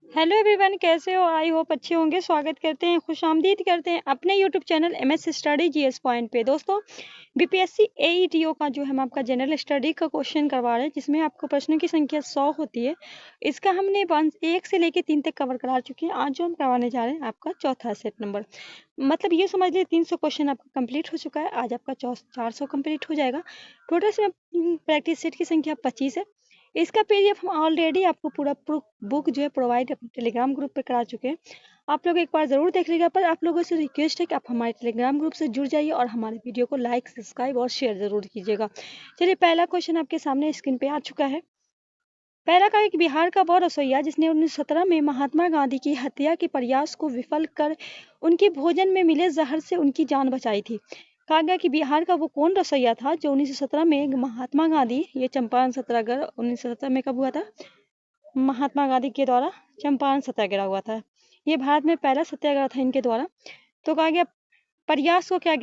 Hello everyone, कैसे हो? I hope अच्छे होंगे। स्वागत करते हैं, खुशामदीद करते हैं अपने YouTube channel MS study GS point पे। दोस्तों, बीपीएससी एईटीओ का जो हम आपका जनरल स्टडी का क्वेश्चन करवा रहे हैं, जिसमें आपको प्रश्नों की संख्या 100 होती है। इसका हमने 1 से लेकर 3 तक कवर करा चुके हैं। आज जो हम करवाने जा रहे हैं आपका चौथा सेट नंबर, मतलब ये समझ लीजिए 300 क्वेश्चन आपका कंप्लीट हो चुका है। आज आपका 400 कंप्लीट हो जाएगा। टोटल इसमें प्रैक्टिस सेट की संख्या 25 है। इसका पीडीएफ हम ऑलरेडी आपको पूरा बुक जो है प्रोवाइड अपने टेलीग्राम ग्रुप पे करा चुके हैं। आप लोग एक बार ज़रूर देख लीजिएगा। पर आप लोगों से रिक्वेस्ट है कि आप हमारे टेलीग्राम ग्रुप से जुड़ जाइए और हमारे वीडियो को लाइक, सब्सक्राइब और शेयर ज़रूर कीजिएगा। चलिए, पहला क्वेश्चन आपके सामने स्क्रीन पे आ चुका है। पहला का एक बिहार का वह रसोइया जिसने 1917 में महात्मा गांधी की हत्या के प्रयास को विफल कर उनके भोजन में मिले जहर से उनकी जान बचाई थी। कहा गया कि बिहार का वो कौन रसोइया था जो 1917 में महात्मा गांधी, ये चंपारण सत्याग्रह 1917 में कब हुआ था? महात्मा गांधी के द्वारा चंपारण सत्याग्रह हुआ था। ये भारत में पहला सत्याग्रह था इनके द्वारा। तो कहा गया प्रयास किया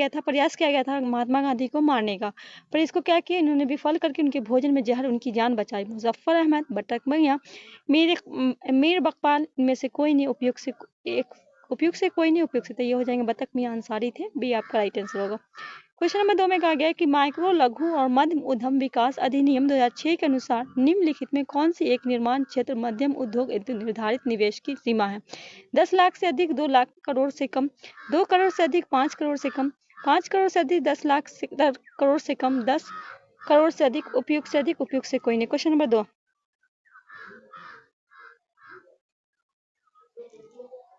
गया था महात्मा गांधी को मारने का। पर इसको क्या किया इन्होंने? विफल करके उनके भोजन में जहर उनकी जान बचाई। मुजफ्फर अहमद, बटक मियां, मीर बकपाल, इनमें से कोई नहीं उपयुक्त से उपयुक्त से तो ये हो जाएंगे बतक मियां अंसारी थे। बी आपका राइट आंसर होगा। क्वेश्चन नंबर 2 में कहा गया है कि माइक्रो, लघु और मध्यम उद्यम विकास अधिनियम 2006 के अनुसार निम्नलिखित में कौन सी एक निर्माण क्षेत्र मध्यम उद्योग निर्धारित निवेश की सीमा है? 10 लाख से अधिक, 2 लाख करोड़ से कम, 2 करोड़ से अधिक, 5 करोड़ से कम, 5 करोड़ से अधिक, 10 लाख से करोड़ से कम, 10 करोड़ से अधिक, उपयुक्त से कोई नहीं। क्वेश्चन नंबर 2,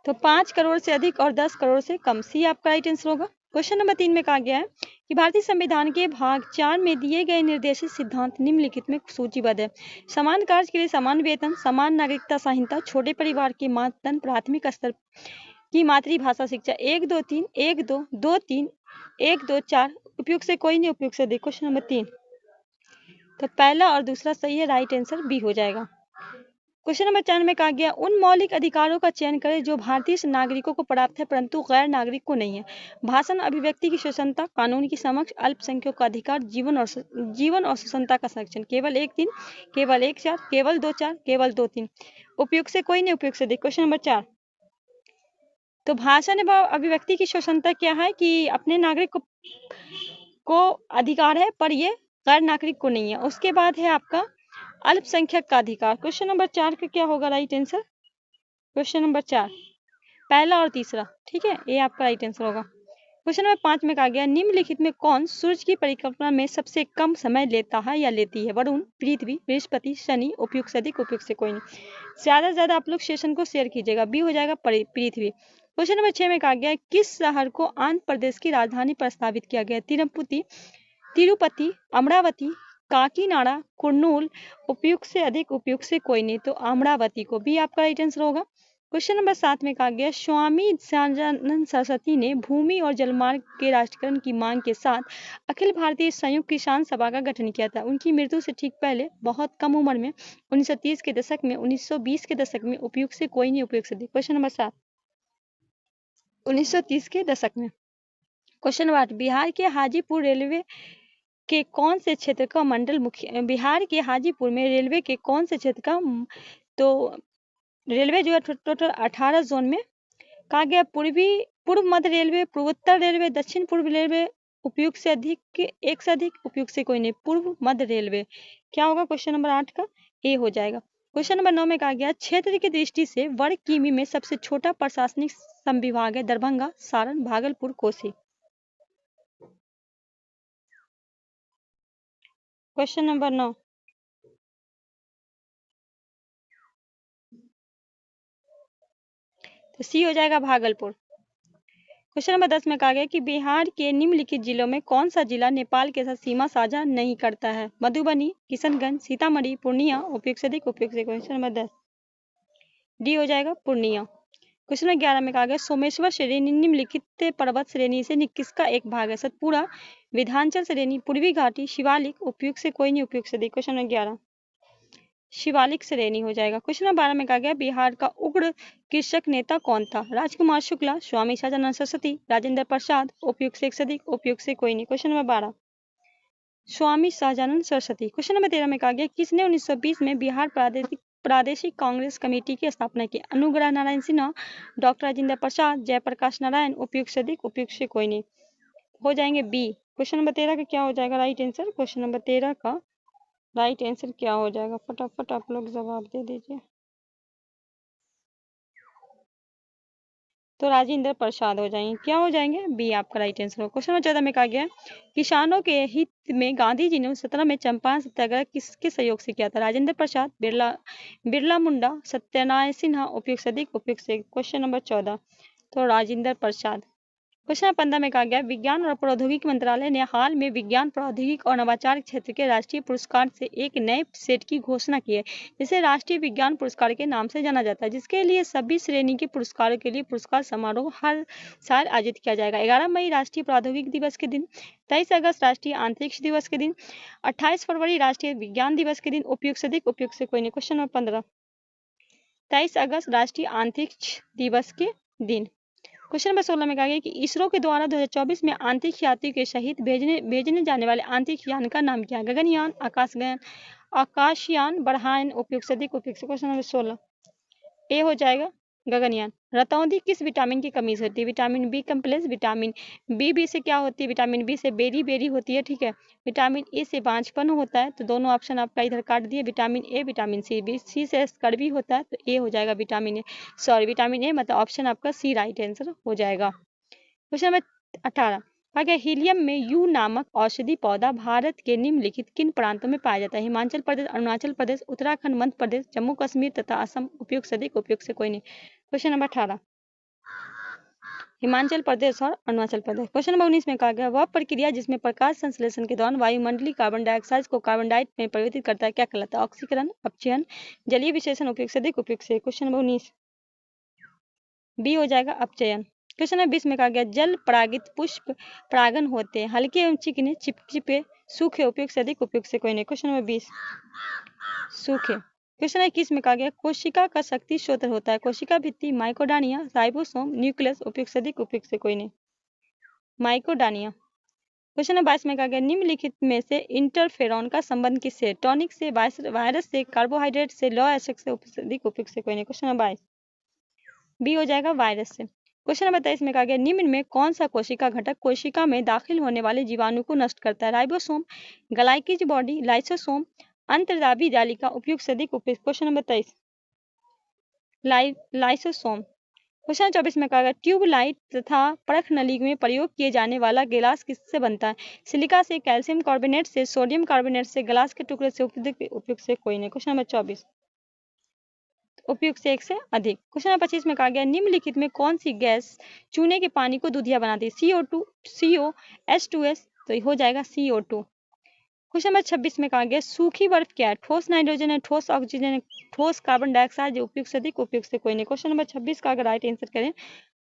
तो 5 करोड़ से अधिक और 10 करोड़ से कम, सी आपका राइट आंसर होगा। क्वेश्चन नंबर 3 में कहा गया है कि भारतीय संविधान के भाग 4 में दिए गए निर्देशित सिद्धांत निम्नलिखित में सूचीबद्ध है। समान कार्य के लिए समान वेतन, समान नागरिकता संहिता, छोटे परिवार के मातृत्व, प्राथमिक स्तर की मातृभाषा शिक्षा। 1 2 3, 1 2 2 3, 1 2 4, उपयुक्त से कोई नहीं, उपयुक्त से अधिक। क्वेश्चन नंबर 3, तो पहला और दूसरा सही है, राइट आंसर बी हो जाएगा। क्वेश्चन नंबर 4 में कहा गया उन मौलिक अधिकारों का चयन करें जो भारतीय नागरिकों को प्राप्त है परंतु गैर नागरिक को नहीं है। भाषण, अभिव्यक्ति की स्वतंत्रता, कानून की समक्ष, अल्पसंख्यकों का अधिकार, जीवन और स्वतंत्रता का संरक्षण। केवल 1 3, केवल 1 4, केवल 2 4, केवल 2 3, उपयुक्त से कोई नहीं, उपयुक्त से अधिक। क्वेश्चन नंबर 4, तो भाषण एवं अभिव्यक्ति की स्वतंत्रता क्या है कि अपने नागरिक को अधिकार है पर ये गैर नागरिक को नहीं है। उसके बाद है आपका अल्पसंख्यक का अधिकार। क्वेश्चन नंबर 4 का क्या होगा राइट आंसर? क्वेश्चन नंबर 4 पहला और तीसरा, ठीक है, ये आपका राइट आंसर होगा। क्वेश्चन नंबर 5 में कहा गया निम्नलिखित में कौन सूर्य की परिक्रमा में सबसे कम समय लेता है या लेती है? वरुण, पृथ्वी, बृहस्पति, शनि, उपयुक्त से अधिक, उपयुक्त से कोई नहीं। ज्यादा से ज्यादा आप लोग सेशन को शेयर कीजिएगा। बी हो जाएगा पृथ्वी। क्वेश्चन नंबर 6 में कहा गया किस शहर को आंध्र प्रदेश की राजधानी प्रस्तावित किया गया? तिरुपति, अमरावती, काकीनाडा, कुर्नूल, उपयुक्त से अधिक, उपयुक्त से कोई नहीं, तो अमरावती को भी आपका राइट आंसर होगा। क्वेश्चन नंबर 7 में कहा गया स्वामी सदानंद सरस्वती ने भूमि और जलमार्ग के राष्ट्रीयकरण की मांग के साथ अखिल भारतीय संयुक्त किसान सभा का गठन किया था। उनकी मृत्यु से ठीक पहले बहुत कम उम्र में 1930 के दशक में, 1920 के दशक में, उपयुक्त से कोई नहीं, उपयुक्त से अधिक। क्वेश्चन नंबर 7, 1930 के दशक में। क्वेश्चन नंबर 8, बिहार के हाजीपुर रेलवे के कौन से क्षेत्र का मंडल मुख्य? बिहार के हाजीपुर में रेलवे के कौन से क्षेत्र का, तो रेलवे जो है टोटल 18 जोन में। कहा गया पूर्व मध्य रेलवे, पूर्वोत्तर रेलवे, दक्षिण पूर्व रेलवे, उपयुक्त से अधिक, एक से अधिक, उपयुक्त से कोई नहीं, पूर्व मध्य रेलवे। क्या होगा क्वेश्चन नंबर 8 का? ए हो जाएगा। क्वेश्चन नंबर 9 में कहा गया क्षेत्र की दृष्टि से वर्ग किमी में सबसे छोटा प्रशासनिक संविभाग है? दरभंगा, सारण, भागलपुर, कोसी। क्वेश्चन नंबर 9, तो सी हो जाएगा भागलपुर। क्वेश्चन नंबर 10 में कहा गया कि बिहार के निम्नलिखित जिलों में कौन सा जिला नेपाल के साथ सीमा साझा नहीं करता है? मधुबनी, किशनगंज, सीतामढ़ी, पूर्णिया, उपयुक्त से अधिक, उपयुक्त से। क्वेश्चन नंबर 10 डी हो जाएगा पूर्णिया। क्वेश्चन नंबर 11 में कहा गया सोमेश्वर श्रेणी निम्नलिखित पर्वत श्रेणी से किसका एक भाग है? सतपुड़ा, विंध्याचल श्रेणी, पूर्वी घाटी, शिवालिक, उपयुक्त से कोई नहीं, उपयुक्त से अधिक। क्वेश्चन नंबर 11 शिवालिक श्रेणी हो जाएगा। क्वेश्चन नंबर 12 में कहा गया बिहार का उग्र कृषक नेता कौन था? राजकुमार शुक्ला, स्वामी सदानंद सरस्वती, राजेंद्र प्रसाद, उपयुक्त से एक से अधिक, उपयुक्त से कोई नहीं। Question number 12 Swami Sahajanand Saraswati. Question number 13 में कहा गया किसने 1920 में बिहार प्रादेशिक प्रादेशिक कांग्रेस कमेटी की स्थापना की? अनुग्रह नारायण सिन्हा, डॉक्टर राजेंद्र प्रसाद, जयप्रकाश नारायण, उपयुक्त से अधिक, उपयुक्त से कोई नहीं। हो जाएंगे बी। क्वेश्चन नंबर 13 का क्या हो जाएगा राइट आंसर? क्वेश्चन नंबर 13 का राइट आंसर क्या हो जाएगा? फटाफट आप लोग जवाब दे दीजिए। तो राजेंद्र प्रसाद हो जाएंगे। क्या हो जाएंगे? बी आपका राइट आंसर हो। क्वेश्चन नंबर 14 में कहा गया है, किसानों के हित में गांधी जी ने 17 में चंपारण सत्याग्रह किसके सहयोग से किया था? राजेंद्र प्रसाद, बिरला बिरला मुंडा, सत्यनारायण सिन्हा, उपयुक्त से अधिक, उपयुक्त से। क्वेश्चन नंबर 14 तो राजेंद्र प्रसाद। क्वेश्चन 15 में कहा गया, विज्ञान और प्रौद्योगिकी मंत्रालय ने हाल में विज्ञान, प्रौद्योगिकी और नवाचार क्षेत्र के राष्ट्रीय पुरस्कार से एक नए सेट की घोषणा की है, जिसे राष्ट्रीय विज्ञान पुरस्कार के नाम से जाना जाता है, जिसके लिए सभी श्रेणी के पुरस्कारों के लिए पुरस्कार समारोह हर साल आयोजित किया जाएगा। 11 मई राष्ट्रीय प्रौद्योगिकी दिवस के दिन, 23 अगस्त राष्ट्रीय अंतरिक्ष दिवस के दिन, 28 फरवरी राष्ट्रीय विज्ञान दिवस के दिन, उपयुक्त से अधिक, उपयुक्त से कोई नहीं। क्वेश्चन नंबर 15, 23 अगस्त राष्ट्रीय अंतरिक्ष दिवस के दिन। क्वेश्चन नंबर 16 में कहा गया कि इसरो के द्वारा 2024 में अंतरिक्ष यात्री के सहित भेजने जाने वाले अंतरिक्ष यान का नाम क्या है? गगनयान, आकाशयान, बढ़ान, उपयुक्त से अधिक, उपयुक्त से। क्वेश्चन नंबर 16 ए हो जाएगा गगनयान। रतौंधी किस विटामिन की कमी से होती है? Vitamin B complex, vitamin B से क्या होती है? विटामिन बी से बेरी बेरी होती है, ठीक है। विटामिन ए से बांझपन होता है, तो दोनों ऑप्शन आपका इधर काट दिए, vitamin A, vitamin C. B C से कड़वी होता है, तो ए हो जाएगा vitamin A, sorry vitamin A, मतलब ऑप्शन आपका सी राइट आंसर हो जाएगा। क्वेश्चन नंबर 18 कहा गया, हीलियम में यू नामक औषधि पौधा भारत के निम्नलिखित किन प्रांतों में पाया जाता है? हिमाचल प्रदेश, अरुणाचल प्रदेश, उत्तराखंड, मध्य प्रदेश, जम्मू कश्मीर तथा असम, उपयुक्त से अधिक, उपयुक्त से कोई नहीं। क्वेश्चन नंबर 18 हिमाचल प्रदेश और अरुणाचल प्रदेश। क्वेश्चन नंबर 19 में कहा गया, वह प्रक्रिया जिसमें प्रकाश संश्लेषण के दौरान वायुमंडलीय कार्बन डाइऑक्साइड को कार्बन डाइऑक्साइड में परिवर्तित करता है, क्या कहलाता है? ऑक्सीकरण, अपचयन, जलीय विश्लेषण, उपयुक्त से अधिक, उपयुक्त से। क्वेश्चन नंबर 19 बी हो जाएगा अपचयन। क्वेश्चन नंबर 20 में कहा गया, जल परागित पुष्प परागन होते हैं, हल्के एवं चिकने, चिपचिपे, सूखे, उपयुक्त से अधिक, उपयुक्त से कोई नहीं। क्वेश्चन नंबर 20 सूखे। क्वेश्चन नंबर 21 में कहा गया, कोशिका का शक्ति स्रोत होता है? कोशिका भित्ति, माइकोडानिया, राइबोसोम, न्यूक्लियस, उपयुक्त से अधिक, उपयुक्त से कोई नहीं। माइकोडानिया। क्वेश्चन नंबर 22 में कहा गया, निम्नलिखित में से इंटरफेरॉन का संबंध किससे? टॉनिक से, वायरस से, कार्बोहाइड्रेट से, लौ एसिड से, उपयुक्त से अधिक, उपयुक्त से कोई नहीं। क्वेश्चन नंबर 22 बी हो जाएगा वायरस से। क्वेश्चन नंबर 23 में कहा गया, निम्न में कौन सा कोशिका घटक कोशिका में दाखिल होने वाले जीवाणु को नष्ट करता है? राइबोसोम, ग्लाइकेज बॉडी, लाइसोसोम, अंतर्दाबी जालिका, उपयुक्त से अधिक, उपयुक्त। Question number 23 lysosome. क्वेश्चन 24 में कहा गया, ट्यूबलाइट तथा परख नली में प्रयोग किए जाने वाला गिलास किससे बनता है? सिलिका से, कैल्शियम कार्बोनेट से, सोडियम कार्बोनेट से, ग्लास के टुकड़े से, उपयुक्त से कोई नहीं। क्वेश्चन नंबर 24 उपयुक्त से एक से अधिक। क्वेश्चन नंबर 25 में कहा गया, निम्नलिखित में कौन सी गैस चूने के पानी को दूधिया बनाती है? CO2, CO, H2S, तो हो जाएगा CO2। क्वेश्चन नंबर 26 में कहा गया, सूखी बर्फ क्या है? ठोस नाइट्रोजन है, ठोस ऑक्सीजन है, ठोस कार्बन डाइऑक्साइड, उपयुक्त से अधिक, उपयुक्त से कोई नहीं। क्वेश्चन नंबर 26 का अगर राइट आंसर करें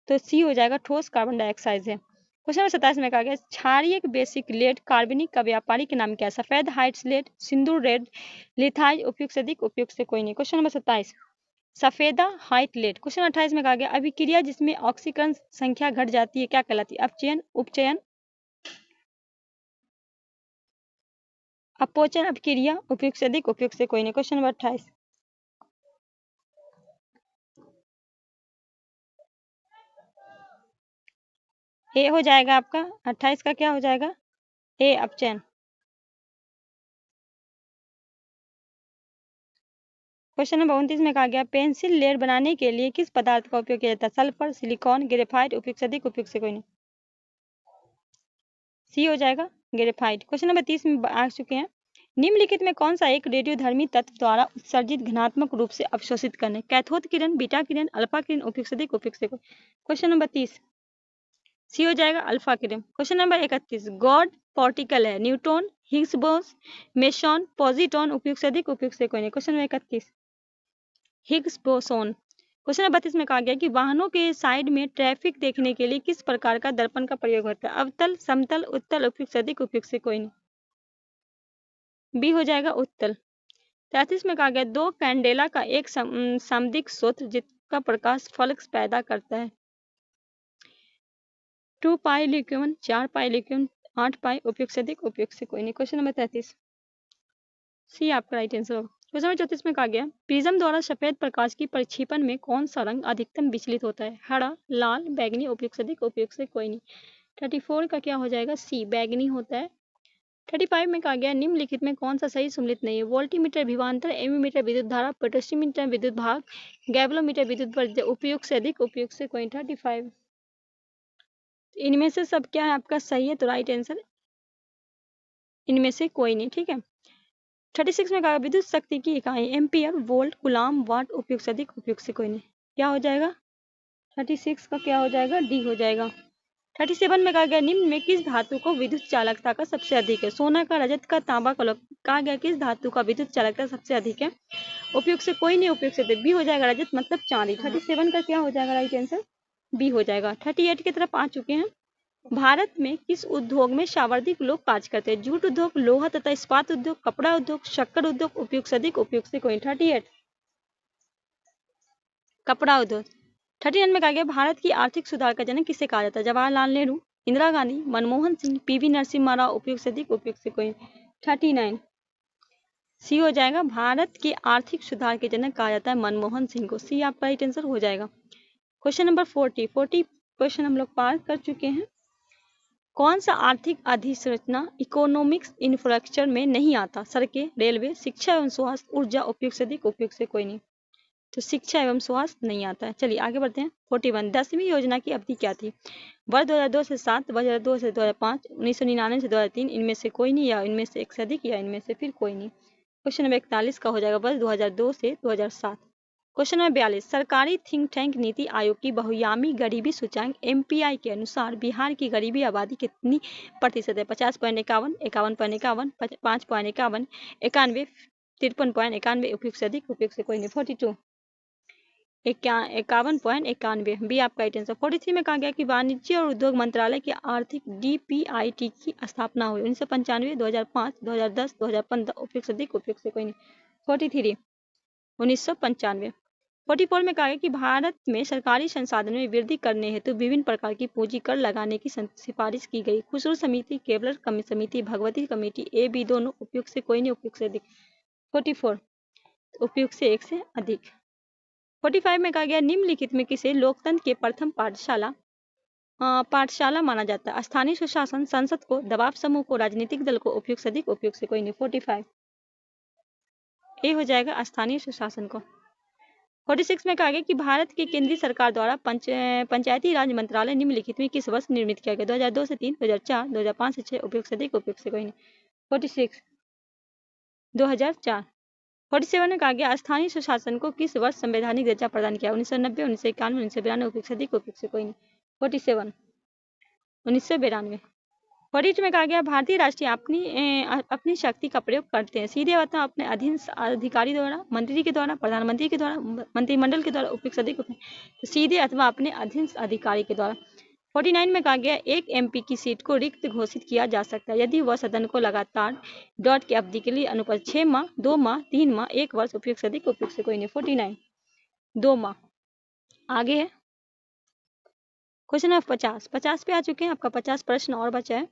तो सी हो जाएगा, ठोस कार्बन डाइऑक्साइड है। क्वेश्चन नंबर 27 में कहा गया, क्षारीय बेसिक लेड कार्बनिक का व्यापारिक नाम क्या है? सफेद हाइट्स लेड, सिंदूर रेड, लिथाइज, उपयुक्त से अधिक, उपयुक्त से कोई नहीं। क्वेश्चन नंबर 27 सफेदा हाइट लेड। क्वेश्चन 28 में कहा गया, अभिक्रिया जिसमें ऑक्सीकरण संख्या घट जाती है, क्या कहलाती है? अपचयन, उपचयन, अपोचन अभिक्रिया, उपयुक्त से अधिक, उपयुक्त से कोई नहीं। क्वेश्चन नंबर 28 ए हो जाएगा आपका 28 का क्या हो जाएगा? ए अपचयन। क्वेश्चन नंबर 29 में कहा गया, पेंसिल लेड बनाने के लिए किस पदार्थ का उपयोग किया जाता है? सल्फर, सिलिकॉन, ग्रेफाइट, उपयुक्त से अधिक, उपयुक्त से कोई नहीं। सी हो जाएगा ग्रेफाइट। क्वेश्चन नंबर 30 में आ चुके हैं, निम्नलिखित में कौन सा एक रेडियोधर्मी तत्व द्वारा उत्सर्जित घनात्मक रूप से अवशोषित करने? कैथोड किरण, बीटा किरण, अल्फा किरण, उपयुक्त से अधिक, उपयुक्त से कोई। क्वेश्चन नंबर 30 सी हो जाएगा अल्फा किरण। क्वेश्चन नंबर 31 गॉड पार्टिकल है? Neutron, Higgs Bose, meson, positron, उपयुक्त से अधिक, उपयुक्त से कोई नहीं। Question number 31 Higgs boson. Question number 32 में कहा गया कि वाहनों के साइड में ट्रैफिक देखने के लिए किस प्रकार का दर्पण का प्रयोग होता है? अवतल, समतल, उत्तल, उपयुक्त से अधिक, उपयुक्त से कोई नहीं। बी हो जाएगा उत्तल। 33 में कहा गया, दो कैंडेला का एक समदिक सूत्र जिसका प्रकाश फ्लक्स पैदा करता है? 2 पाई ल्यूक्यून, 4 पाई ल्यूक्यून, 8 पाई, उपयुक्त से अधिक, उपयुक्त से कोई नहीं। क्वेश्चन नंबर 33 सी आपका राइट आंसर होगा। क्वेश्चन नंबर 34 में कहा गया प्रिज्म द्वारा सफेद प्रकाश की प्रक्षेपण में कौन सा रंग अधिकतम विचलित होता है? हरा, लाल, बैंगनी, उपयुक्त से अधिक, उपयुक्त से कोई नहीं। 34 का क्या हो जाएगा? सी, बैंगनी होता है। 35 में कहा गया निम्नलिखित में कौन सा सही सम्मिलित नहीं है? वोल्टीमीटर विभवांतर, एमीमीटर विद्युत धारा, पोटेंशियोमीटर विद्युत भाग, गैल्वेनोमीटर विद्युत वर्ग, उपयुक्त से अधिक, उपयुक्त से कोई। 35 इनमें से सब क्या है आपका सही है, तो राइट आंसर इनमें से कोई नहीं। ठीक है। 36 में कहा विद्युत शक्ति की इकाई एम्पियर, वोल्ट, कूलाम, वाट, उपयुक्त से अधिक, उपयुक्त से कोई नहीं। क्या हो जाएगा? 36 का क्या हो जाएगा? डी हो जाएगा। 37 में कहा गया निम्न में किस धातु को विद्युत चालकता का सबसे अधिक है? सोना का, रजत का, तांबा का। कहा गया किस धातु का विद्युत चालकता सबसे अधिक है? उपयुक्त से कोई नहीं, उपयुक्त से बी हो जाएगा, रजत मतलब चांदी। 37 का क्या हो जाएगा? राइट आंसर बी हो जाएगा। 38 की तरफ आ चुके हैं। भारत में किस उद्योग में सर्वाधिक लोग कार्य करते हैं? जूट उद्योग, लोहा तथा इस्पात उद्योग, कपड़ा उद्योग, शक्कर उद्योग, उपयुक्त से अधिक, उपयुक्त से कोई। 38 कपड़ा उद्योग। 39 में कहा गया भारत की आर्थिक सुधार का जनक किसे कहा जाता है? जवाहरलाल नेहरू, इंदिरा गांधी, मनमोहन सिंह, पीवी नरसिम्हा राव, उपयुक्त से अधिक, उपयुक्त से कोई। 39 सी हो जाएगा। भारत के आर्थिक सुधार के जनक कहा जाता है मनमोहन सिंह को। सी आपका राइट आंसर हो जाएगा। क्वेश्चन नंबर 40 क्वेश्चन हम लोग पार कर चुके हैं। कौन सा आर्थिक अधिसंरचना इकोनॉमिक्स इंफ्रास्ट्रक्चर में नहीं आता? सड़कें, रेलवे, शिक्षा एवं स्वास्थ्य, ऊर्जा, उपयुक्त से अधिक, उपयुक्त से कोई नहीं। तो शिक्षा एवं स्वास्थ्य नहीं आता है। चलिए आगे बढ़ते हैं। 41 10वीं योजना की अवधि क्या थी? वर्ष 2002 से 7, 2002 से 2005, 1999 से 2003, इनमें से कोई नहीं, या इनमें से एक से अधिक, या इनमें से फिर कोई नहीं। क्वेश्चन नंबर 41 का हो जाएगा वर्ष 2002 से 2007। क्वेश्चन नंबर 42 सरकारी थिंक टैंक नीति आयोग की बहुआयामी गरीबी सूचांक MPI के अनुसार बिहार की गरीबी आबादी कितनी प्रतिशत है? 50.51, 51.51, 5.51, 91, 53.91, उपयुक्त से अधिक, उपयुक्त से कोई नहीं। 42 51.91 बी आपका राइट आंसर। 43 में कहा गया कि वाणिज्य और उद्योग मंत्रालय की आर्थिक DPIT की स्थापना हुई 1995, 2005, 2010, 2015, उपयुक्त से अधिक, उपयुक्त से कोई नहीं। 43 1995। 44 में कहा गया कि भारत में सरकारी संसाधन में वृद्धि करने हेतु विभिन्न प्रकार की पूंजी कर लगाने की सिफारिश की गई। खुसरो समिति, केवलर समिति, भगवती कमेटी, ए बी दोनों, उपयुक्त से कोई नहीं, उपयुक्त से अधिक। 44 उपयुक्त से एक से अधिक। 45 में कहा गया निम्नलिखित में किसे लोकतंत्र के प्रथम पाठशाला माना जाता है? स्थानीय सुशासन, संसद को, दबाव समूह को, राजनीतिक दल को, उपयुक्त से अधिक, उपयुक्त से कोई नहीं। 45 ए हो जाएगा स्थानीय सुशासन को। 46 में कहा गया कि भारत के केंद्रीय सरकार द्वारा पंचायती राज मंत्रालय निम्नलिखित में किस वर्ष निर्मित किया गया? 2002 से 3, 2004, 2005 से 6, उपयुक्त से अधिक, उपयुक्त से कोई नहीं। 46 2004। 47 में कहा गया स्थानीय सुशासन को किस वर्ष संवैधानिक दर्जा प्रदान किया? 1990, 1991, 1992, उपयुक्त से अधिक, उपयुक्त से कोई नहीं। 47 1992। 48 में कहा गया भारतीय राष्ट्रीय अपनी शक्ति का प्रयोग करते हैं सीधे अथवा अपने अधीन अधिकारी द्वारा, मंत्री के द्वारा, प्रधानमंत्री के द्वारा, मंत्रिमंडल के द्वारा, उपयुक्त से अधिक, तो सीधे अथवा अपने अधीन अधिकारी के द्वारा। 49 में कहा गया एक MP की सीट को रिक्त घोषित किया जा सकता है यदि वह सदन को लगातार डॉट की अवधि के लिए अनुपस्थित 6 माह, 2 माह, 3 माह, 1 वर्ष, उपयुक्त से अधिक, उपयुक्त से कोई नहीं। 49 2 माह। आगे है क्वेश्चन नंबर 50 पे आ चुके हैं। आपका 50 प्रश्न और बचा है।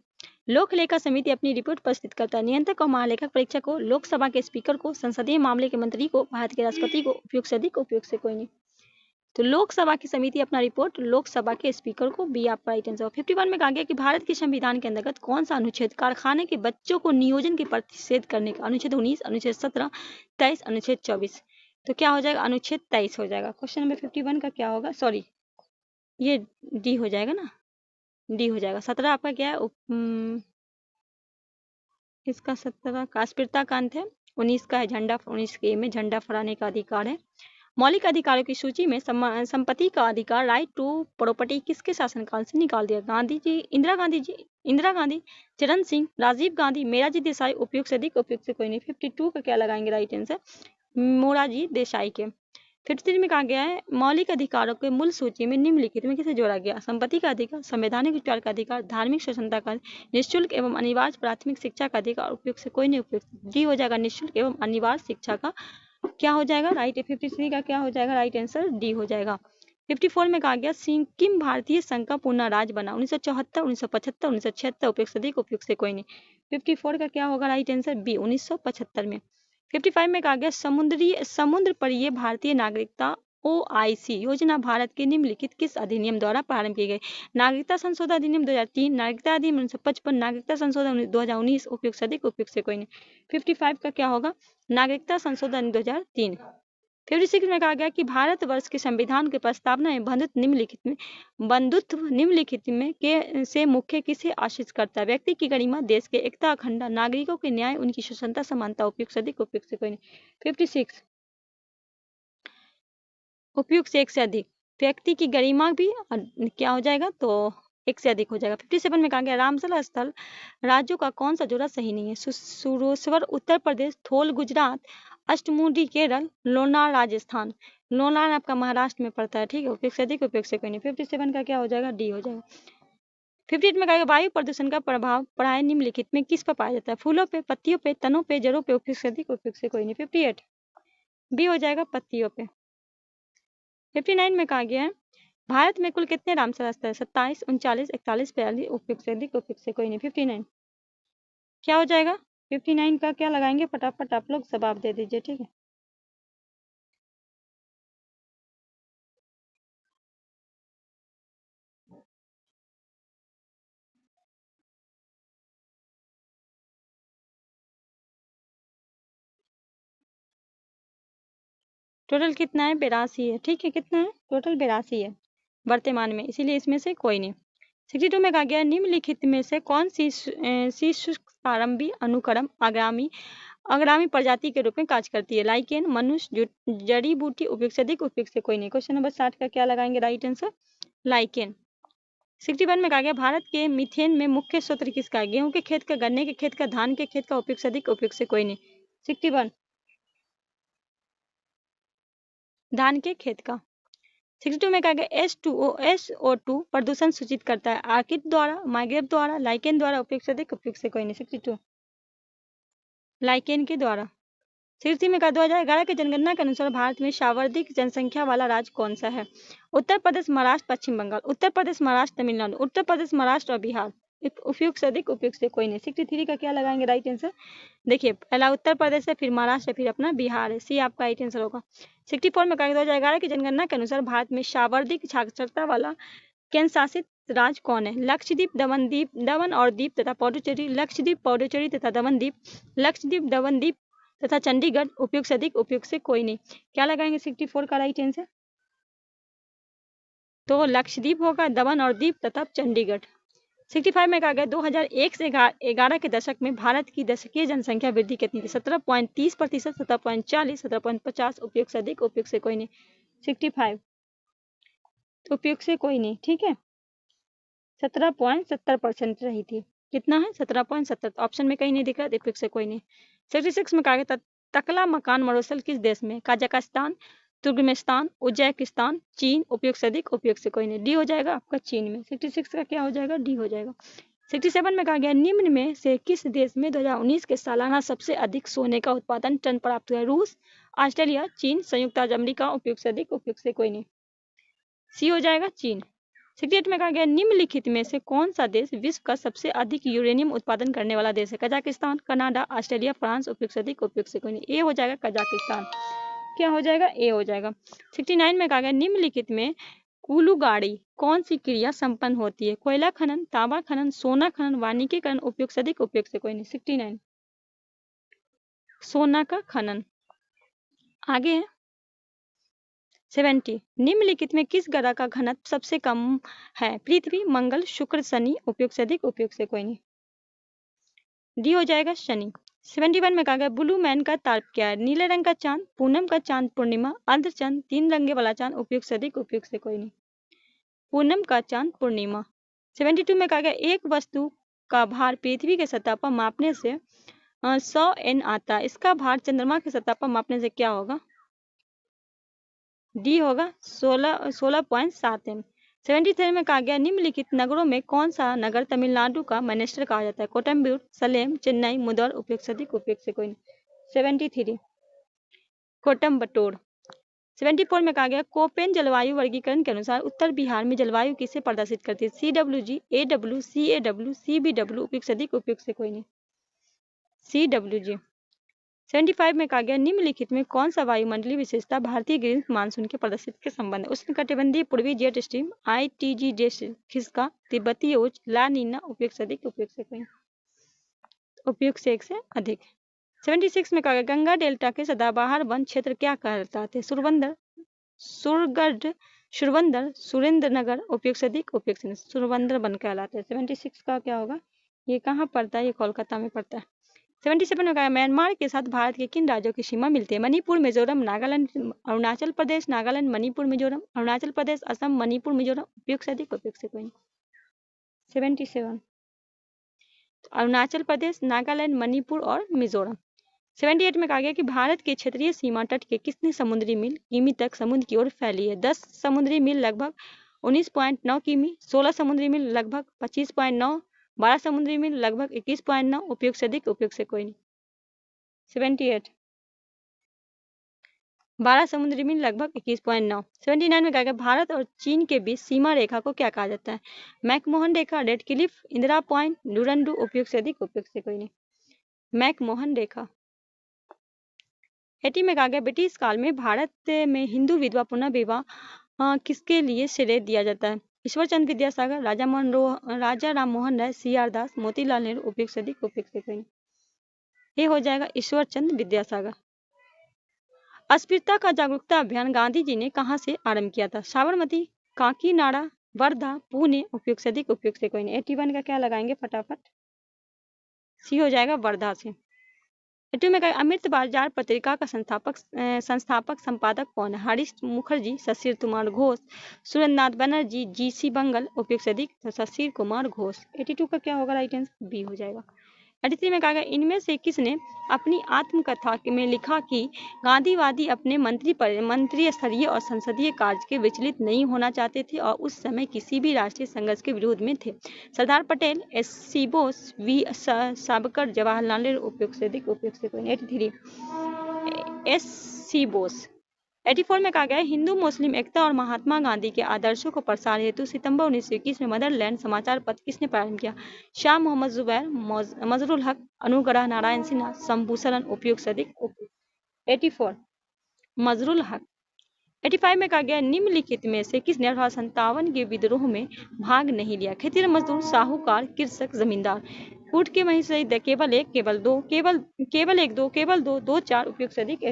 लोक लेखा समिति अपनी रिपोर्ट प्रस्तुत करता है नियंत्रक और महालेखक परीक्षक को, लोकसभा के स्पीकर को, संसदीय मामले के मंत्री को, भारत के राष्ट्रपति को, उपयुक्त से अधिक, उपयुक्त से कोई नहीं। तो लोकसभा की समिति अपना रिपोर्ट लोकसभा के स्पीकर को, बी आपका राइट आंसर। 51 में कहा गया कि भारत के संविधान के अंतर्गत कौन सा अनुच्छेद कारखाने के बच्चों को नियोजन के प्रतिषेध करने का? अनुच्छेद 19, अनुच्छेद 17, 23, अनुच्छेद 24। तो क्या हो जाएगा? अनुच्छेद 23 हो जाएगा। क्वेश्चन नंबर 51 का क्या होगा? सॉरी ये डी हो जाएगा ना, डी हो जाएगा। 17 आपका क्या है? इसका 17 का अस्पृश्यता का अंत है। 19 का है झंडा, 19 के में झंडा फहराने का अधिकार है। मौलिक अधिकारों की सूची में संपत्ति का अधिकार, राइट टू प्रॉपर्टी, किसके शासनकाल से निकाल दिया? गांधी जी, इंदिरा गांधी, चरण सिंह, राजीव गांधी, मोरारजी देसाई, उपयुक्त से अधिक, उपयुक्त से कोई नहीं। 52 का क्या लगाएंगे राइट आंसर? मोरारजी देसाई के। 53 में कहा गया है मौलिक अधिकारों के मूल सूची में निम्नलिखित में किसे जोड़ा गया? संपत्ति का अधिकार, संवैधानिक उपचार का अधिकार, धार्मिक स्वतंत्रता का, निःशुल्क एवं अनिवार्य प्राथमिक शिक्षा का अधिकार, उपयुक्त से कोई नहीं, उपयुक्त। डी हो जाएगा निःशुल्क एवं अनिवार्य शिक्षा का क्या हो जाएगा राइट। 53 का क्या हो जाएगा राइट आंसर? डी हो जाएगा। 54 में कहा गया सिक्किम भारतीय संघ का पूर्ण राज्य बना 1974, 1975, 1976, उपयुक्त से अधिक, उपयुक्त से कोई नहीं। 54 का क्या होगा राइट आंसर? बी 1975 में। 55 में कहा गया समुद्र परीय भारतीय नागरिकता OIC योजना भारत के निम्नलिखित किस अधिनियम द्वारा प्रारंभ की गई? नागरिकता संशोधन अधिनियम 2003, नागरिकता अधिनियम 1955, नागरिकता संशोधन 2019, उपयुक्त से अधिक, उपयुक्त से कोई नहीं। 55 का क्या होगा? नागरिकता संशोधन 2003। 56 में कहा गया कि भारतवर्ष के संविधान के प्रस्तावना में बंधुत्व निम्नलिखित में के से मुख्य किसे आश्रित करता है? व्यक्ति की गरिमा, देश के एकता अखंडता, नागरिकों के न्याय, उनकी स्वतंत्रता समानता, उपयुक्त से अधिक, उपयुक्त से कोई नहीं। 56 उपयुक्त से एक से अधिक, व्यक्ति की गरिमा भी क्या हो जाएगा? तो एक से अधिक हो जाएगा। 57 में कहा गया रामसर स्थल राज्यों का कौन सा जोड़ा सही नहीं है? सुरेश्वर उत्तर प्रदेश, थोल गुजरात, अष्टमुडी केरल, लोनार राजस्थान। लोनार आपका महाराष्ट्र में पड़ता है, ठीक है। उपयुक्त से अधिक, उपयुक्त से कोई नहीं। 57 का क्या हो जाएगा? डी हो जाएगा। 58 में कहा वायु प्रदूषण का प्रभाव प्राय निम्नलिखित में किस पर पाया जाता है? फूलों पे, पत्तियों पे, तनों पे, जड़ों पे, उपयुक्त से अधिक, उपयुक्त से कोई नहीं। 58 बी हो जाएगा, पत्तियों पे। 59 में कहा गया है भारत में कुल कितने रामसर स्थल है? 27, 39, 41, 42, उपयुक्त से अधिक, उपयुक्त से कोई नहीं। 59 क्या हो जाएगा? 59 का क्या लगाएंगे? फटाफट आप लोग जवाब दे दीजिए, ठीक है। टोटल कितना है? 82 है, ठीक है। कितना है टोटल? 82 है वर्तमान में, इसीलिए इसमें से कोई नहीं। 62 में कहा गया निम्नलिखित में से कौन सी शुष्क प्रारंभी अनुक्रम अग्रामी प्रजाति के रूप में कार्य करती है? लाइकेन, मनुष्य, जड़ी बूटी, उपयुक्त से अधिक, उपयुक्त से कोई नहीं। क्वेश्चन नंबर 60 का क्या लगाएंगे राइट आंसर? लाइकेन। 61 में कहा गया भारत के मीथेन में मुख्य स्रोत किसका है? गेहूं के खेत का, गन्ने के खेत का, धान के खेत का, उपयुक्त से अधिक, उपयुक्त से कोई नहीं। 61 धान के खेत का। 62 में कहा गया SO2 प्रदूषण सूचित करता है? आर्किड द्वारा, माइग्रेव द्वारा, लाइकेन द्वारा, उपयुक्त से अधिक, उपयुक्त से कोई नहीं। 62 लाइकेन के द्वारा। 63 में कहा 2011 की जनगणना के अनुसार भारत में सर्वाधिक जनसंख्या वाला राज्य कौन सा है? उत्तर प्रदेश, महाराष्ट्र, पश्चिम बंगाल। उत्तर प्रदेश, महाराष्ट्र, तमिलनाडु। उत्तर प्रदेश, महाराष्ट्र और बिहार। उपयुक्त से अधिक, उपयुक्त से कोई नहीं। 63 का क्या लगाएंगे राइट आंसर? देखिए पहला उत्तर प्रदेश है, फिर महाराष्ट्र है, फिर अपना बिहार है। सी आपका राइट आंसर होगा। 64 में कहा 2011 की जनगणना के अनुसार भारत में सर्वाधिक साक्षरता वाला केंद्र शासित राज्य कौन है? लक्षद्वीप, दमन और दीप तथा पौडुचेरी। लक्षद्वीप, पौडुचेरी तथा दमन दीप। लक्षद्वीप, दमन दीप तथा चंडीगढ़। उपयुक्त से अधिक, उपयुक्त से कोई नहीं। क्या लगाएंगे 64 का राइट आंसर? तो लक्षद्वीप होगा, दमन और दीप तथा चंडीगढ़। 65 में कहा गया 2001 से 11 के दशक में भारत की दशकीय जनसंख्या वृद्धि कितनी थी? 17.30%, 17.40, 17.50, उपयुक्त से अधिक, उपयुक्त से कोई नहीं। 65 उपयुक्त से कोई नहीं, ठीक है। 17.70% रही थी। कितना है? 17.70। ऑप्शन में कहीं नहीं दिख रहा, उपयुक्त से कोई नहीं। 66 में कहा गया तकला मकान मरोसल किस देश में? कजाकिस्तान, तुर्कमेनिस्तान, उज्बेकिस्तान, चीन। उपयुक्त से अधिक, उपयुक्त से कोई नहीं। डी हो जाएगा आपका चीन में। 66 का क्या हो जाएगा? डी हो जाएगा। 67 में कहा गया निम्न में से किस देश में 2019 के सालाना सबसे अधिक सोने का उत्पादन टन प्राप्त हुआ? रूस, ऑस्ट्रेलिया, चीन, संयुक्त राज्य अमेरिका। उपयुक्त से अधिक, उपयुक्त से कोई नहीं। सी हो जाएगा चीन। 68 में कहा गया निम्नलिखित में से कौन सा देश विश्व का सबसे अधिक यूरेनियम उत्पादन करने वाला देश है? Kazakhstan, Canada, Australia, France. उपयुक्त से अधिक, उपयुक्त से कोई नहीं। ए हो जाएगा कजाकिस्तान। क्या हो जाएगा? ए हो जाएगा। 69 में कहा गया निम्नलिखित में कुलुगाड़ी कौन सी क्रिया संपन्न होती है? कोयला खनन, तांबा खनन, सोना खनन, वानिकीकरण। उपयुक्त से अधिक, उपयुक्त से कोई नहीं। 69 सोना का खनन। आगे है 70 निम्नलिखित में किस ग्रह का घनत्व सबसे कम है? पृथ्वी, मंगल, शुक्र, शनि। उपयुक्त से अधिक, उपयुक्त से कोई नहीं। डी हो जाएगा शनि। 71 में कहा गया ब्लू मैन का ताप क्या है? नीले रंग का चांद, पूनम का चांद, पूर्णिमा, अर्ध चांद, 3 रंगे वाला चांद। उपयुक्त से अधिक, उपयुक्त से कोई नहीं। पूनम का चांद, पूर्णिमा। 72 में कहा गया एक वस्तु का भार पृथ्वी के सतह पर मापने से 100 N आता है। इसका भार चंद्रमा की सतह पर मापने से क्या होगा? डी होगा 16.7 M। 73 में कहा गया निम्नलिखित नगरों में कौन सा नगर तमिलनाडु का मैनचेस्टर कहा जाता है? कोटम्बूर, सलेम, चेन्नई, मुदौर। उपयुक्त से अधिक, उपयुक्त से कोई नहीं। 73 कोटम्बटूर। 74 में कहा गया कोपेन जलवायु वर्गीकरण के अनुसार उत्तर बिहार में जलवायु किसे प्रदर्शित करती है? CWG, AW, CAW, CBW। उपयुक्त से अधिक, उपयुक्त से कोई नहीं। CWG। 75 में कहा गया निम्नलिखित में कौन सा वायुमंडलीय विशेषता भारतीय ग्रीष्म मानसून के प्रदर्शित के संबंध है। उष्णकटिबंधीय पूर्वी जेट स्ट्रीम, ITG देश खिसका, तिब्बती ओज, ला नीना, उपयुक्त से अधिक, उपयुक्त से कहीं, उपयुक्त से एक से अधिक। 76 में कहा गया गंगा डेल्टा के सदाबहार वन क्षेत्र क्या कहलाते हैं। सुरबंदर, सुरगढ़, सुरबंदर, सुरेंद्र नगर, उपयुक्त से अधिक, उपयुक्त से नहीं, सुरबंदर वन कहलाते हैं। 76 का क्या होगा, ये कहाँ पड़ता है, ये कोलकाता में पड़ता है। 77 में कहा म्यांमार के साथ भारत के किन राज्यों की सीमा मिलती है। मणिपुर, मिजोरम, नागालैंड, अरुणाचल प्रदेश, नागालैंड, मणिपुर, मिजोरम, अरुणाचल प्रदेश, असम, मणिपुर, मिजोरम, उपयुक्त से अधिक, उपयुक्त से कोई। 77 अरुणाचल प्रदेश, नागालैंड, मणिपुर और मिजोरम। 78 में कहा गया कि भारत के क्षेत्रीय सीमा तट के कितने समुद्री मील किमी तक समुद्र की ओर फैली है। 10 समुद्री मील लगभग 19.9 किमी, 16 समुद्री मील लगभग 25.9, 12 समुद्री मील लगभग 21.9, उपयुक्त से अधिक, उपयुक्त से कोई नहीं। 78 12 समुद्री मील लगभग 21.9। 79 में कहा गया भारत और चीन के बीच सीमा रेखा को क्या कहा जाता है। मैकमोहन रेखा, रेड क्लिफ, इंदिरा पॉइंट, डुरंडू, उपयुक्त से अधिक, उपयुक्त से कोई नहीं। मैकमोहन रेखा। 80 में कहा गया ब्रिटिश काल में भारत में हिंदू विधवा पुनः विवाह किसके लिए श्रेय दिया जाता है। ईश्वरचंद विद्यासागर, राजा राम मोहन राय, CR दास, मोतीलाल नेहरू, उपयुक्त से अधिक, उपयुक्त से कोई नहीं। ये हो जाएगा ईश्वरचंद विद्यासागर। अस्पृश्यता का जागरूकता अभियान गांधी जी ने कहां से आरंभ किया था। साबरमती, काकीनाडा, वर्धा, पुणे, उपयुक्त से अधिक, उपयुक्त से कोई नहीं। 81 का क्या लगाएंगे फटाफट, सी हो जाएगा वर्धा से। 82 में कहा अमृत बाजार पत्रिका का संस्थापक संपादक कौन है। हरीश मुखर्जी, शशिर कुमार घोष, सुरेंद्रनाथ बनर्जी, GC बंगल, उपयुक्त से अधिक, शशिर कुमार घोष। 82 का क्या होगा, राइट आंसर बी हो जाएगा। 83 में कहा गया इनमें से किसने अपनी आत्मकथा में लिखा कि गांधीवादी अपने मंत्री स्तरीय और संसदीय कार्य के विचलित नहीं होना चाहते थे और उस समय किसी भी राष्ट्रीय संघर्ष के विरोध में थे। सरदार पटेल, SC बोस, V सावरकर, जवाहरलाल नेहरू, उपयुक्त से अधिक, उपयुक्त से कोई। 83 SC बोस। 84 में कहा गया हिंदू मुस्लिम एकता और महात्मा गांधी के आदर्शों को प्रसार हेतु सितंबर 1921 में मदरलैंड समाचार पत्र किसने प्रारंभ किया। शाह मोहम्मद जुबैर, मजरुल हक, अनुग्रह नारायण सिन्हा, शंभूशरण, उपयुक्त से अधिक, उपयुक्त। 84 मजरुल हक। 85 में कहा गया निम्नलिखित में से किसने 1857 के विद्रोह में भाग नहीं लिया। खेती मजदूर, साहूकार, कृषक, जमींदार। कूट के वहीं से केवल एक, केवल दो, केवल एक, दो, केवल दो, दो, चार, उपयुक्त से अधिक।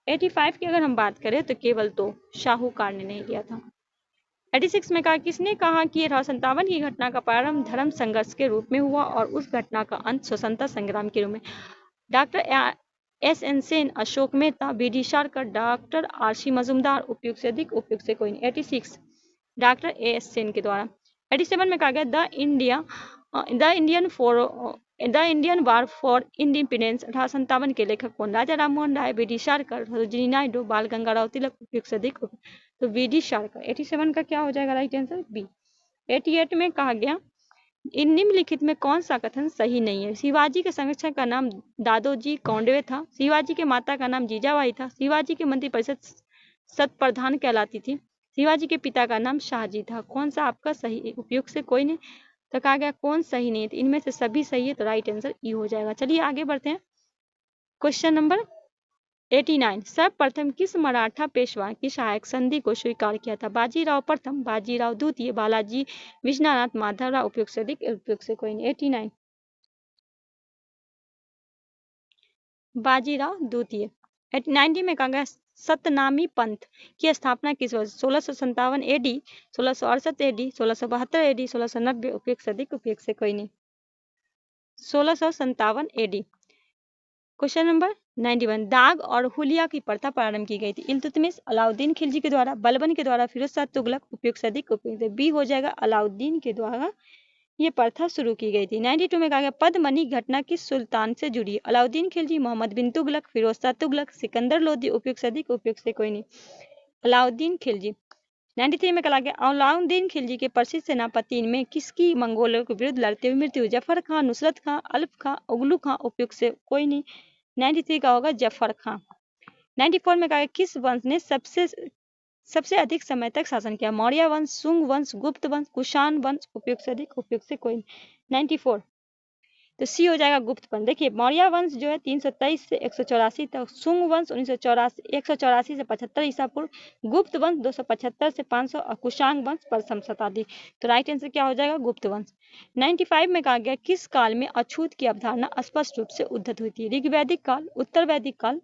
85 की अगर हम बात करें तो केवल दो, शाहूकार ने नहीं लिया था। 86 में कहा किसने कहा कि 1857 की घटना का प्रारंभ धर्म संघर्ष के रूप में हुआ और उस घटना का अंत स्वतंत्रता संग्राम के रूप में। Doctor SN Sen, Ashok Mehta, BD Sarkar, doctor RC Majumdar, उपयुक्त से अधिक, उपयुक्त से कोई नहीं। 86 डॉक्टर AS सेन के द्वारा। 87 में कहा गया the Indian war for independence 1857 के लेखक कौन। राजा राम मोहन राय, BD शारकर, सरोजिनी नायडू, बाल गंगाराव तिलक, उपयुक्त से अधिक, तो BD शारकर। 87 का क्या हो जाएगा, राइट आंसर बी। 88 में कहा गया इन निम्नलिखित में कौन सा कथन सही नहीं है। शिवाजी के संरक्षक का नाम दादोजी कोंडवे था। शिवाजी के माता का नाम जीजाबाई था। शिवाजी के मंत्रिपरिषद सतप्रधान कहलाती थी। शिवाजी के पिता का नाम शाहजी था। कौन सा आपका सही, उपयुक्त से कोई नहीं, तो कहा गया कौन सही नहीं है, तो इनमें से सभी सही है, तो राइट आंसर ई हो जाएगा। चलिए आगे बढ़ते हैं। क्वेश्चन नंबर 89 सर्वप्रथम किस मराठा पेशवा की सहायक संधि को स्वीकार किया था। बाजीराव प्रथम, बाजीराव द्वितीय, बालाजी विश्वनाथ, माधवराव, उपयुक्त से अधिक, उपयुक्त से कोई नहीं। 89 बाजीराव द्वितीय। 90 में कहा गया सतनामी पंथ की स्थापना किस वर्ष। 1657 AD, 1668 AD, 1672 AD, 1690, उपयुक्त से अधिक, उपयुक्त से कोई नहीं। 1657 AD। क्वेश्चन नंबर 91 दाग और हुलिया की प्रथा प्रारंभ की गई थी। इल्तुतमिश, अलाउद्दीन खिलजी के द्वारा, बलबन के द्वारा, फिरोज शाह तुगलक, उपयुक्त से अधिक, उपयुक्त। बी हो जाएगा अलाउद्दीन के द्वारा ये प्रथा शुरू की गई थी। 92 में कहा गया पद्मनी घटना किस सुल्तान से जुड़ी है। अलाउद्दीन खिलजी, मोहम्मद बिन तुगलक, फिरोज शाह तुगलक, सिकंदर लोदी, उपयुक्त से अधिक, उपयुक्त से कोई नहीं। अलाउद्दीन खिलजी। 93 में कहा गया अलाउद्दीन खिलजी के प्रसिद्ध सेनापति में किसकी मंगोलों के विरुद्ध लड़ते हुए मृत्यु। जफर खां, नुसरत खां, अल्फ खां, उगलू खां, उपयुक्त से कोई नहीं। 93 का होगा जफर खां। 94 में कहा गया किस वंश ने सबसे अधिक समय तक शासन किया। मौर्य वंश, सुंग वंश, गुप्त वंश, कुषाण वंश, उपयुक्त से अधिक, उपयुक्त से कोई। 94 तो सी हो जाएगा गुप्त वंश। देखिए मौर्य वंश जो है 323 से 184 तक, शुंग वंश 184 से 75 ईसा पूर्व, गुप्त वंश 275 से 500 और कुशांग वंश प्रथम शताब्दी। तो राइट आंसर क्या हो जाएगा गुप्त वंश। 95 में कहा गया किस काल में अछूत की अवधारणा स्पष्ट रूप से उद्धत हुई थी? ऋग्वैदिक काल, उत्तर वैदिक काल,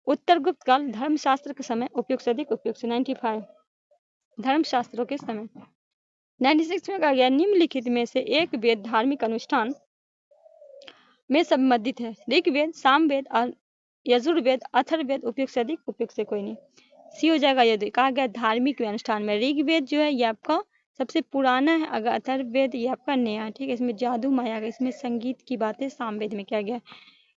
उत्तर गुप्त काल, धर्मशास्त्र के समय, उपयुक्त से अधिक, उपयुक्त से। 95 धर्मशास्त्रों के समय। 96 में कहा गया निम्नलिखित में से एक वेद धार्मिक अनुष्ठान में संबंधित है? ऋग्वेद, सामवेद और यजुर्वेद, अथर्ववेद, उपयुक्त से अधिक, उपयुक्त से कोई नहीं। सी हो जाएगा यदि। कहा गया धार्मिक अनुष्ठान में ऋग्वेद जो है ये आपका सबसे पुराना है, अगर अथर्ववेद ये आपका नया है, ठीक है। इसमें जादू माया का, इसमें संगीत की बातें सामवेद में किया गया।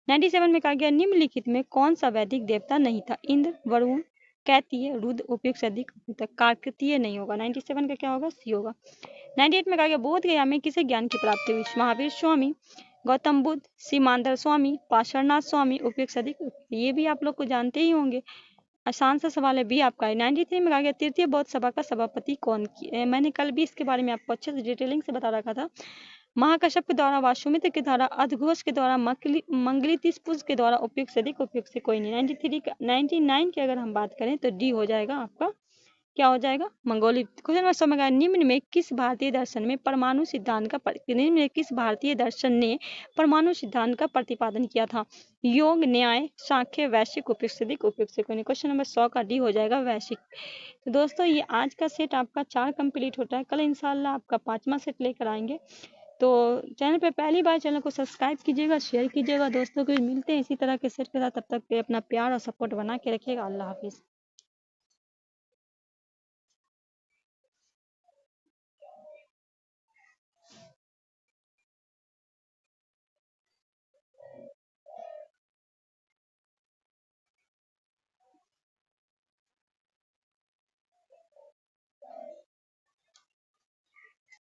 97 में कहा गया निम्नलिखित में कौन सा वैदिक देवता नहीं था? इंद्र, वरुण, कैतीय, रुद्र, उपयुक्त से अधिक, कार्तिकेय नहीं होगा। 97 का क्या होगा? सी होगा। 98 में कहा गया बोध गया में किसे ज्ञान की प्राप्ति हुई? महावीर स्वामी, गौतम बुद्ध, सीमांध्र स्वामी, पार्श्वनाथ स्वामी, उपयुक्त से अधिक। ये भी आप लोग को जानते ही होंगे, आसान सा सवाल है भी आपका। 93 में कहा गया तृतीय बौद्ध सभा का सभापति कौन? मैंने कल भी इसके बारे में आपको अच्छे से डिटेलिंग से बता रखा था। महाकश्यप के द्वारा, वासुमित्र के द्वारा, अधघोष के द्वारा, मंगलीतिस्पुस के द्वारा, उपयुक्त से अधिक, उपयुक्त से कोई नहीं। 99 की अगर हम बात करें तो डी हो जाएगा आपका, क्या हो जाएगा? मंगोली। क्वेश्चन नंबर 100 में निम्न में किस भारतीय दर्शन में परमाणु सिद्धांत का निम्न में किस भारतीय दर्शन ने परमाणु सिद्धांत का प्रतिपादन किया था? योग, न्याय, सांख्य, वैश्विक, उपयुक्त से अधिक, उपयुक्त से कोई नहीं। क्वेश्चन नंबर 100 का डी हो जाएगा वैश्विक। तो दोस्तों ये आज का सेट आपका 4 कंप्लीट होता है। कल इंशाल्लाह आपका 5वां सेट लेकर आएंगे। तो चैनल पे पहली बार, चैनल को सब्सक्राइब कीजिएगा, शेयर कीजिएगा दोस्तों को। मिलते हैं इसी तरह के सेट के साथ, तब तक अपना प्यार और सपोर्ट बना के रखिएगा। अल्लाह हाफिज़।